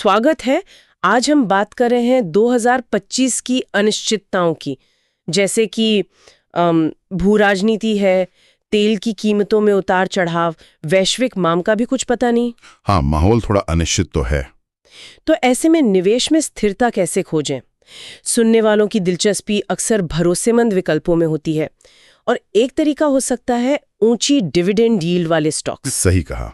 स्वागत है। आज हम बात कर रहे हैं 2025 की अनिश्चितताओं की, जैसे कि भू राजनीति है, तेल की कीमतों में उतार चढ़ाव, वैश्विक मांग का भी कुछ पता नहीं। हाँ, माहौल थोड़ा अनिश्चित तो है। तो ऐसे में निवेश में स्थिरता कैसे खोजें? सुनने वालों की दिलचस्पी अक्सर भरोसेमंद विकल्पों में होती है, और एक तरीका हो सकता है ऊंची डिविडेंड यील्ड वाले स्टॉक्स। सही कहा।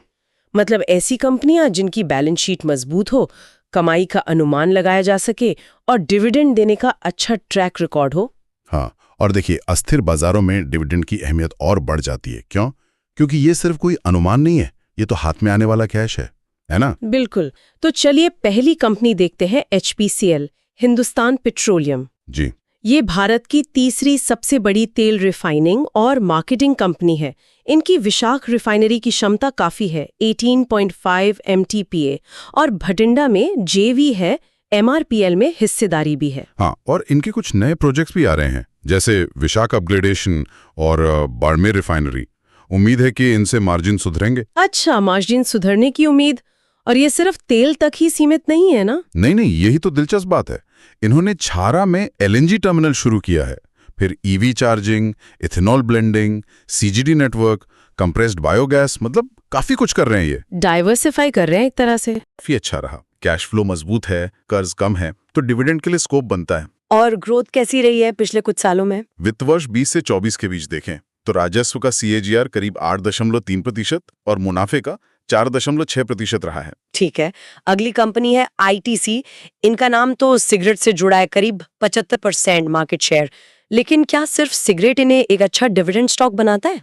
मतलब ऐसी कंपनियां जिनकी बैलेंस शीट मजबूत हो, कमाई का अनुमान लगाया जा सके और डिविडेंड देने का अच्छा ट्रैक रिकॉर्ड हो। हाँ, और देखिए, अस्थिर बाजारों में डिविडेंड की अहमियत और बढ़ जाती है। क्यों? क्योंकि ये सिर्फ कोई अनुमान नहीं है, ये तो हाथ में आने वाला कैश है ना? बिल्कुल। तो चलिए पहली कंपनी देखते हैं, HPCL, हिंदुस्तान पेट्रोलियम। जी। ये भारत की तीसरी सबसे बड़ी तेल रिफाइनिंग और मार्केटिंग कंपनी है। इनकी विशाख रिफाइनरी की क्षमता काफी है, 18.5 MTPA, और भटिंडा में JV है, MRPL में हिस्सेदारी भी है। हाँ, और इनके कुछ नए प्रोजेक्ट्स भी आ रहे हैं, जैसे विशाख अपग्रेडेशन और बाड़मेर रिफाइनरी। उम्मीद है कि इनसे मार्जिन सुधरेंगे। अच्छा, मार्जिन सुधरने की उम्मीद? और ये सिर्फ तेल तक ही सीमित नहीं है ना? नहीं, यही तो दिलचस्प बात है। इन्होंने छारा में LNG टर्मिनल शुरू किया है, फिर EV charging, ethanol blending, CGD network, compressed biogas, मतलब काफी कुछ कर रहे हैं ये। डाइवर्सिफाई कर रहे हैं एक तरह से। काफी अच्छा रहा। कैश फ्लो मजबूत है, कर्ज कम है, तो डिविडेंड के लिए स्कोप बनता है। और ग्रोथ कैसी रही है पिछले कुछ सालों में? वित्त वर्ष 20 से 24 के बीच देखें तो राजस्व का CAGR करीब 8.3% और मुनाफे का 4.6% रहा है। ठीक है। अगली कंपनी है ITC। इनका नाम तो सिगरेट से जुड़ा है, करीब 75% मार्केट शेयर। लेकिन क्या सिर्फ सिगरेट इन्हें एक अच्छा डिविडेंड स्टॉक बनाता है?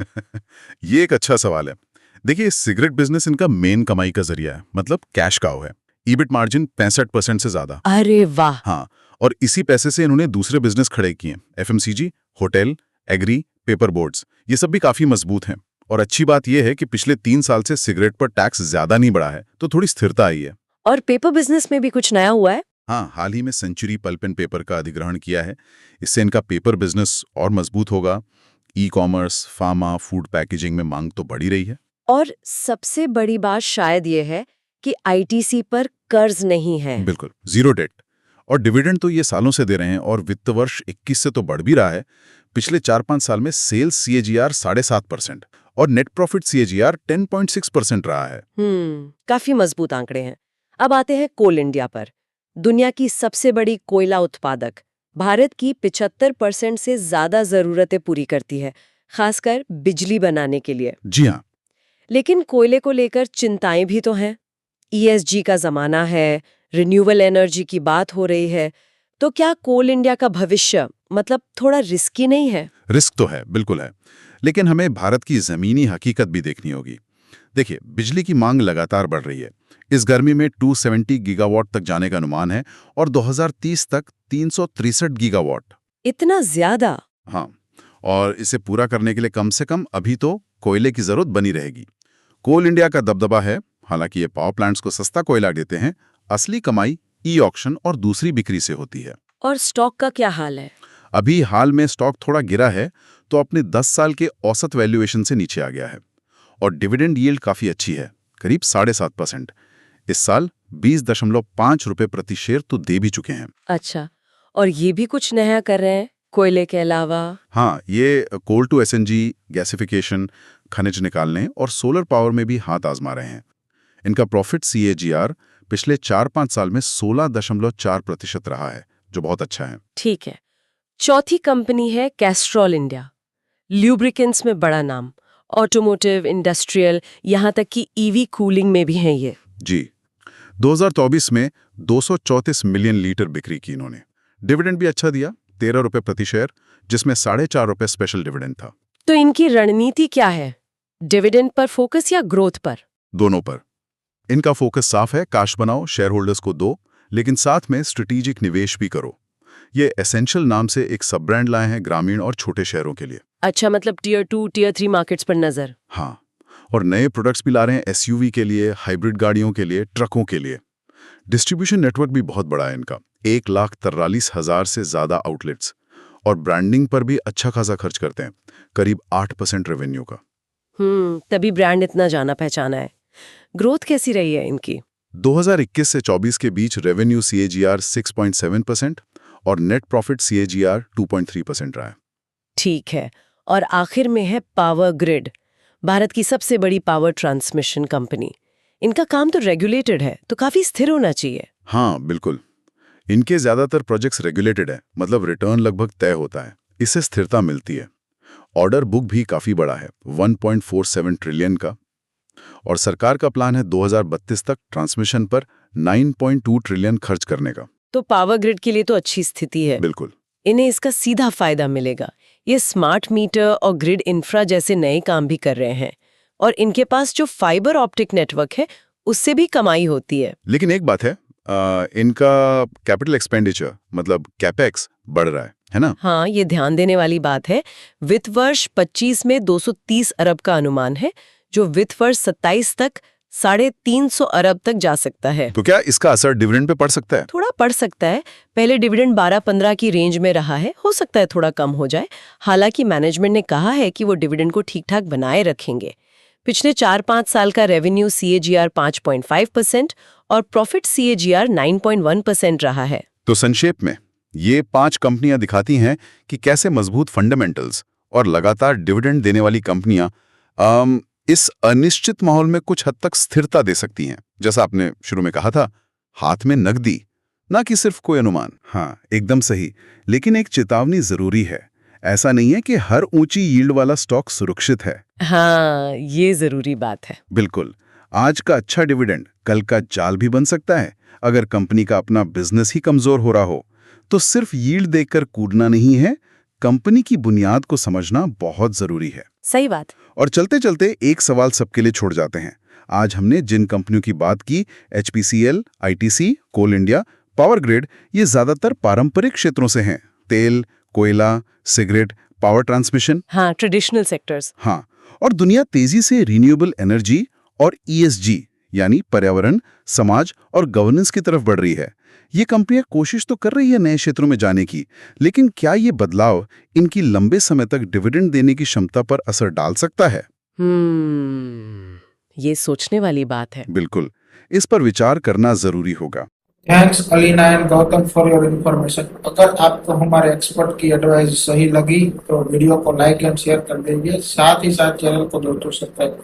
ये एक अच्छा सवाल है। देखिए, सिगरेट बिजनेस इनका मेन कमाई का जरिया है, मतलब कैश काउ है। EBIT मार्जिन 65% से ज्यादा। अरे वाह! हाँ, और इसी पैसे से इन्होंने दूसरे बिजनेस खड़े किए, FMCG, hotel, agri, paper boards. ये सब भी काफी मजबूत हैं। और अच्छी बात यह है कि पिछले 3 साल से सिगरेट पर टैक्स ज्यादा नहीं बढ़ा है, तो थोड़ी स्थिरता आई है। और पेपर बिजनेस में भी कुछ नया हुआ है? हाँ, हाल ही में सेंचुरी पल्प एंड पेपर का अधिग्रहण किया है। इससे इनका पेपर बिजनेस और मजबूत होगा। ई-कॉमर्स, फार्मा, फूड पैकेजिंग में मांग तो बढ़ी रही है। और सबसे बड़ी बात शायद ये है कि ITC पर कर्ज नहीं है। बिल्कुल, जीरो डेट। और डिविडेंड तो ये सालों से दे रहे हैं, और वित्त वर्ष 21 से तो बढ़ भी रहा है। पिछले 4-5 साल में सेल्स CAGR 7.5% और नेट प्रॉफिट CAGR 10.6% रहा है। काफी मजबूत आंकड़े हैं। अब आते हैं कोल इंडिया पर। दुनिया की सबसे बड़ी कोयला उत्पादक, भारत की 75% से ज्यादा जरूरतें पूरी करती है, खासकर बिजली बनाने के लिए। जी हाँ। लेकिन कोयले को लेकर चिंताएं भी तो हैं। ESG का जमाना है, रिन्यूएबल एनर्जी की बात हो रही है, तो क्या कोल इंडिया का भविष्य मतलब थोड़ा रिस्की नहीं है? रिस्क तो है, बिल्कुल है। लेकिन हमें भारत की जमीनी हकीकत भी देखनी होगी। देखिए, बिजली की मांग लगातार बढ़ रही है। इस गर्मी में 270 गीगावाट तक जाने का अनुमान है, और 2030 तक 363 गीगावाट। इतना ज्यादा? हाँ, और इसे पूरा करने के लिए कम से कम अभी तो कोयले की जरूरत बनी रहेगी। कोल इंडिया का दबदबा है। हालांकि ये पावर प्लांट्स को सस्ता कोयला देते हैं, असली कमाई ई-ऑक्शन और दूसरी बिक्री से होती है। और स्टॉक का क्या हाल है? अभी हाल में स्टॉक थोड़ा गिरा है, तो अपने 10 साल के औसत वैल्यूएशन से नीचे आ गया है। और डिविडेंड यील्ड काफी अच्छी है, करीब 7.5%। इस साल 20.5 रुपए प्रति शेयर तो दे भी चुके हैं। अच्छा, और ये भी कुछ नया कर रहे हैं कोयले के अलावा? हाँ, ये कोल टू SNG, गैसिफिकेशन, खनिज निकालने और सोलर पावर में भी हाथ आजमा रहे हैं। इनका प्रॉफिट CAGR पिछले 4-5 साल में 16.4% रहा है, जो बहुत अच्छा है। ठीक है। चौथी कंपनी है कैस्ट्रॉल इंडिया। ल्यूब्रिकेंट्स में बड़ा नाम, ऑटोमोटिव, इंडस्ट्रियल, यहाँ तक कि EV कूलिंग में भी हैं ये। जी। 2024 में 234 मिलियन लीटर बिक्री की इन्होंने। डिविडेंड भी अच्छा दिया, 13 रुपए प्रति शेयर, जिसमें 4.5 रुपए स्पेशल डिविडेंड था। तो इनकी रणनीति क्या है? डिविडेंड पर फोकस या ग्रोथ पर? दोनों पर। इनका फोकस साफ है, कैश बनाओ, शेयर होल्डर्स को दो, लेकिन साथ में स्ट्रेटेजिक निवेश भी करो। ये एसेंशियल नाम से एक सब ब्रांड लाए हैं ग्रामीण और छोटे शहरों के लिए। अच्छा, मतलब Tier 2, Tier 3 मार्केट्स पर नजर। हाँ, और नए प्रोडक्ट्स भी ला रहे हैं, SUV के लिए, हाइब्रिड गाड़ियों के लिए, ट्रकों के लिए। डिस्ट्रीब्यूशन नेटवर्क भी बहुत बड़ा है इनका, 1,43,000 से ज्यादा आउटलेट्स। और ब्रांडिंग पर भी अच्छा खासा खर्च करते हैं, करीब 8% रेवेन्यू का। तभी ब्रांड इतना जाना पहचाना है। ग्रोथ कैसी रही है इनकी? 2021 से 24 के बीच रेवेन्यू CAGR 6.7% और नेट प्रॉफिट CAGR 2.3% रहा है। ठीक है। और आखिर में है पावर ग्रिड, भारत की सबसे बड़ी पावर ट्रांसमिशन कंपनी। इनका काम तो रेगुलेटेड है, तो काफी स्थिर होना चाहिए। हाँ, बिल्कुल। इनके ज्यादातर प्रोजेक्ट्स रेगुलेटेड है, मतलब रिटर्न लगभग तय होता है। इससे स्थिरता मिलती है। ऑर्डर बुक भी काफी बड़ा है, 1.47 ट्रिलियन का। और सरकार का प्लान है 2032 तक ट्रांसमिशन पर 9.2 ट्रिलियन खर्च करने का। तो पावर ग्रिड के लिए तो अच्छी स्थिति है। बिल्कुल। इन्हें इसका सीधा फायदा मिलेगा। ये स्मार्ट मीटर और ग्रिड इंफ्रा जैसे नए काम भी कर रहे हैं, और इनके पास जो फाइबर ऑप्टिक नेटवर्क है उससे भी कमाई होती है। लेकिन एक बात है, इनका कैपिटल एक्सपेंडिचर मतलब कैपेक्स बढ़ रहा है ना? हाँ, ये ध्यान देने वाली बात है। वित्त वर्ष 25 में 230 अरब का अनुमान है, जो वित्त वर्ष 27 तक 350 अरब तक जा सकता है। तो क्या इसका असर डिविडेंड पे पड़ सकता है? थोड़ा पड़ सकता है। पहले डिविडेंड 12-15 की रेंज में रहा है, हो सकता है थोड़ा कम हो जाए। हालांकि मैनेजमेंट ने कहा है कि वो डिविडेंड को ठीक ठाक बनाए रखेंगे। पिछले 4-5 साल का रेवेन्यू CAGR 5.5% और प्रॉफिट CAGR 9.1% रहा है। तो संक्षेप में ये 5 कंपनियां दिखाती हैं कि कैसे मजबूत फंडामेंटल्स और लगातार डिविडेंड देने वाली कंपनियां इस अनिश्चित माहौल में कुछ हद तक स्थिरता दे सकती हैं। जैसा आपने शुरू में कहा था, हाथ में नकदी, ना कि सिर्फ कोई अनुमान। हाँ, एकदम सही। लेकिन एक चेतावनी जरूरी है। ऐसा नहीं है कि हर ऊंची यील्ड वाला स्टॉक सुरक्षित है। हाँ, ये जरूरी बात है। बिल्कुल। आज का अच्छा डिविडेंड कल का जाल भी बन सकता है। अगर कंपनी का अपना बिजनेस ही कमजोर हो रहा हो, तो सिर्फ यील्ड देखकर कूदना नहीं है, कंपनी की बुनियाद को समझना बहुत जरूरी है। सही बात। और चलते चलते एक सवाल सबके लिए छोड़ जाते हैं। आज हमने जिन कंपनियों की बात की, HPCL, ITC, कोल इंडिया, पावर ग्रिड, ये ज्यादातर पारंपरिक क्षेत्रों से हैं। तेल, कोयला, सिगरेट, पावर ट्रांसमिशन। हाँ, ट्रेडिशनल सेक्टर्स। हाँ, और दुनिया तेजी से रिन्यूएबल एनर्जी और ESG यानी पर्यावरण, समाज और गवर्नेंस की तरफ बढ़ रही है। ये कंपनियां कोशिश तो कर रही है नए क्षेत्रों में जाने की, लेकिन क्या ये बदलाव इनकी लंबे समय तक डिविडेंड देने की क्षमता पर असर डाल सकता है? ये सोचने वाली बात है। बिल्कुल, इस पर विचार करना जरूरी होगा। Thanks Alina and Gautam for your information. अगर आपको हमारे एक्सपर्ट की एडवाइस सही लगी तो वीडियो को लाइक एंड शेयर कर दीजिए, साथ ही साथ चैनल को दोस्तों से सब्सक्राइब